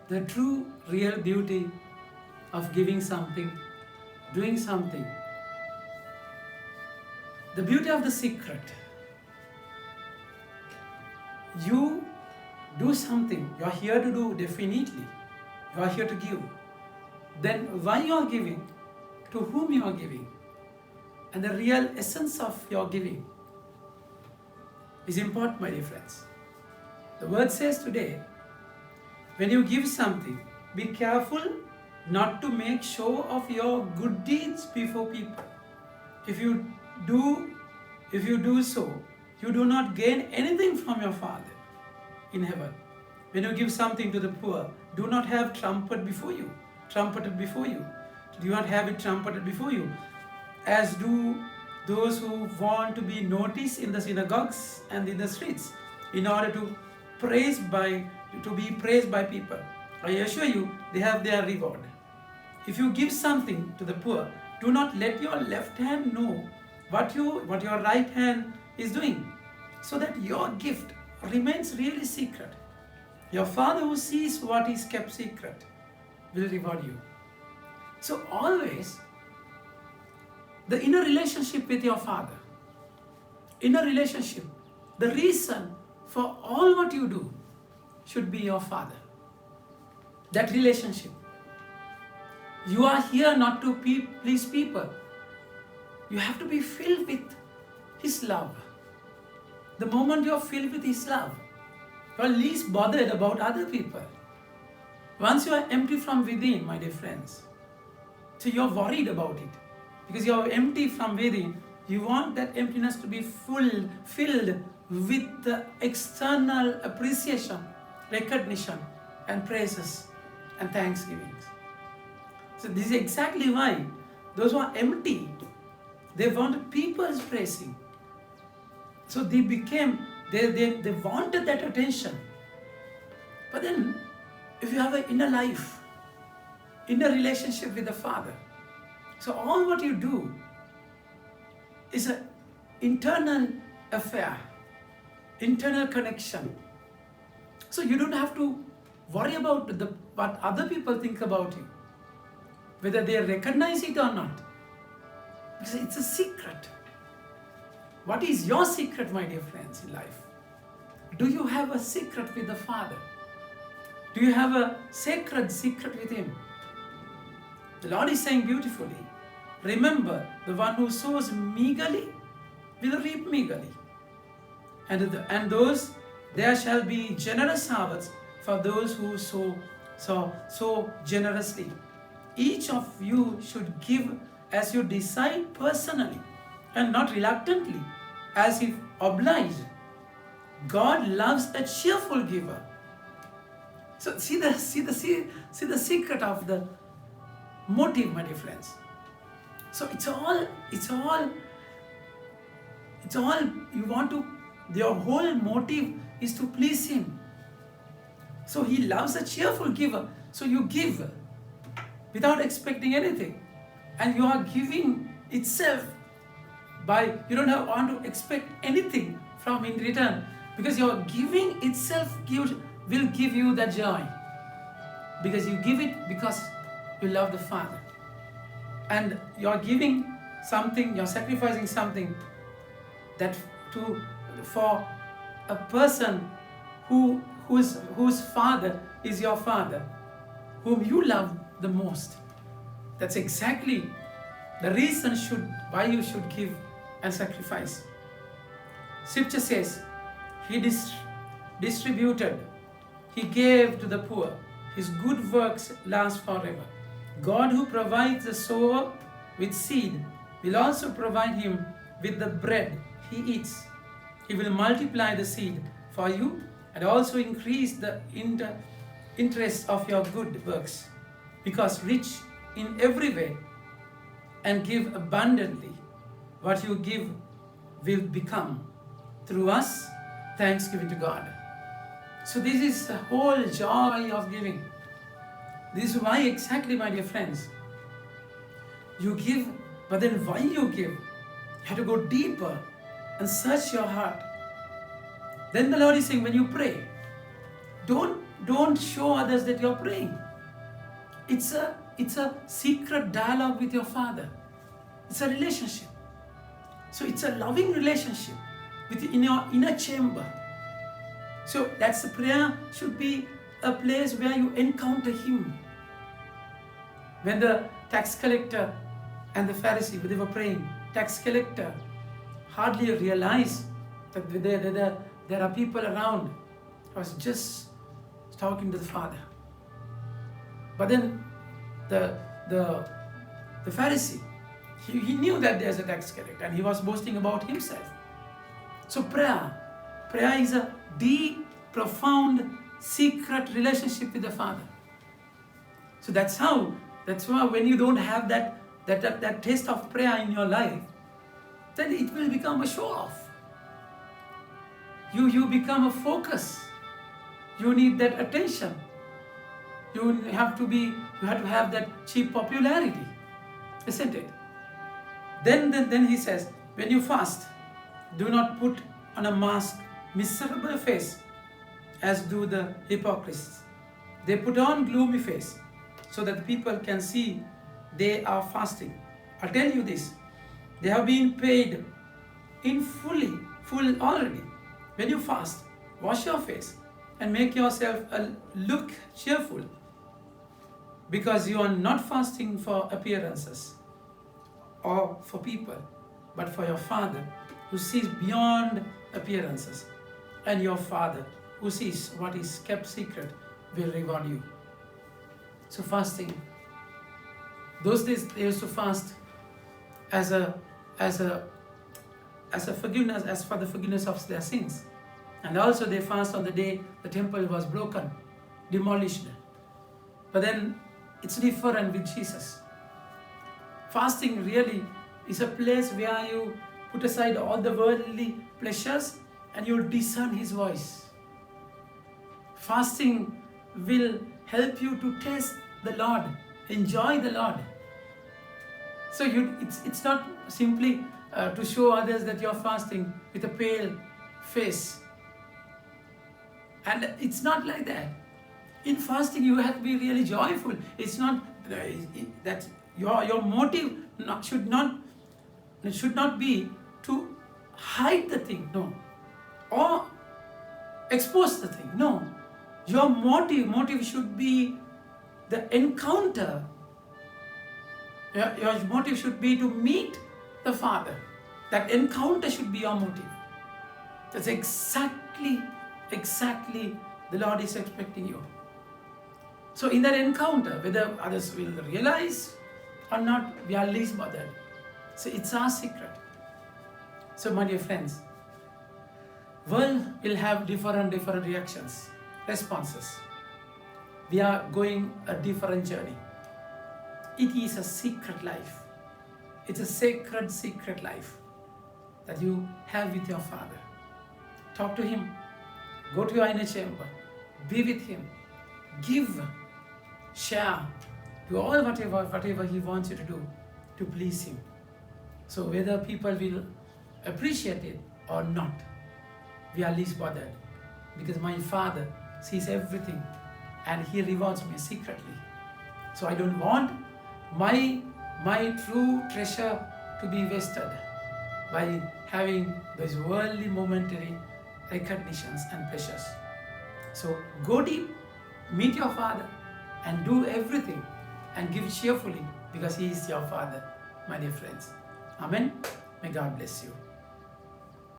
The true, real beauty of giving something, doing something, the beauty of the secret. You do something, you are here to do definitely. You are here to give. Then why you are giving, to whom you are giving, and the real essence of your giving is important, my dear friends. The word says today, when you give something, be careful not to make show of your good deeds before people. If you do so, you do not gain anything from your Father in heaven. When you give something to the poor, do not have trumpeted before you. Do not have it trumpeted before you, as do those who want to be noticed in the synagogues and in the streets, in order to be praised by people. I assure you, they have their reward. If you give something to the poor, do not let your left hand know what your right hand is doing, so that your gift remains really secret. Your Father who sees what is kept secret will reward you. So always, the inner relationship with your Father, inner relationship, the reason for all what you do should be your Father. That relationship. You are here not to please people. You have to be filled with His love. The moment you are filled with His love, you are least bothered about other people. Once you are empty from within, my dear friends, so you are worried about it. Because you are empty from within, you want that emptiness to be filled with the external appreciation, recognition, and praises and thanksgivings. So this is exactly why those who are empty, they want people's praising. So they wanted that attention. But then, if you have an inner life, inner relationship with the Father, so all what you do is an internal affair, internal connection. So you don't have to worry about what other people think about you, whether they recognize it or not. Because it's a secret. What is your secret, my dear friends, in life? Do you have a secret with the Father? Do you have a sacred secret with Him? The Lord is saying beautifully, remember, the one who sows meagerly will reap meagerly. And those, there shall be generous harvests for those who sow generously. Each of you should give as you decide personally and not reluctantly, as if obliged. God loves a cheerful giver. So see the secret of the motive, my dear friends. So it's all you want to, your whole motive is to please Him. So He loves a cheerful giver. So you give without expecting anything. And you are giving itself you don't want to expect anything from in return, because your giving itself will give you that joy, because you give it because you love the Father, and you are giving something, you are sacrificing something that for a person whose father is your Father, whom you love the most. That's exactly the reason why you should give and sacrifice. Scripture says, He distributed, He gave to the poor. His good works last forever. God, who provides the sower with seed, will also provide him with the bread he eats. He will multiply the seed for you and also increase the interest of your good works, because rich in every way and give abundantly. What you give will become, through us, thanksgiving to God. So this is the whole joy of giving. This is why exactly, my dear friends, you give, but then why you give? You have to go deeper and search your heart. Then the Lord is saying, when you pray, Don't show others that you're praying. It's a secret dialogue with your Father. It's a relationship. So it's a loving relationship in your inner chamber. So that's the prayer should be a place where you encounter Him. When the tax collector and the Pharisee, when they were praying, tax collector hardly realized that there are people around. I was just talking to the Father. But then the Pharisee, he knew that there's a tax collector and he was boasting about himself. So prayer is a deep, profound, secret relationship with the Father. So that's why when you don't have that taste of prayer in your life, then it will become a show off. You become a focus. You need that attention. You have to have that cheap popularity, isn't it? Then he says, when you fast, do not put on a mask, miserable face, as do the hypocrites. They put on gloomy face, so that people can see they are fasting. I'll tell you this, they have been paid in full already. When you fast, wash your face and make yourself look cheerful, because you are not fasting for appearances or for people, but for your Father who sees beyond appearances, and your Father who sees what is kept secret will reward you. So fasting, those days they used to fast as forgiveness, as for the forgiveness of their sins. And also they fast on the day the temple was broken, demolished. But then it's different with Jesus. Fasting really is a place where you put aside all the worldly pleasures and you discern His voice. Fasting will help you to taste the Lord, enjoy the Lord. So it's not simply to show others that you're fasting with a pale face. And it's not like that. In fasting, you have to be really joyful. It's not that your motive should not be to hide the thing, no, or expose the thing, no. Your motive should be the encounter. Your motive should be to meet the Father. That encounter should be your motive. That's exactly the Lord is expecting you. So in that encounter, whether others will realize or not, we are least bothered. So it's our secret. So my dear friends, world will have different reactions, responses. We are going a different journey. It is a secret life. It's a secret life that you have with your Father. Talk to Him. Go to your inner chamber. Be with Him. Give. Share. Do all whatever He wants you to do to please Him. So whether people will appreciate it or not, we are least bothered, because my Father sees everything and He rewards me secretly. So I don't want my true treasure to be wasted by having those worldly momentary recognitions and pleasures. So go deep, meet your Father, and do everything and give cheerfully, because He is your Father, my dear friends. Amen. May God bless you.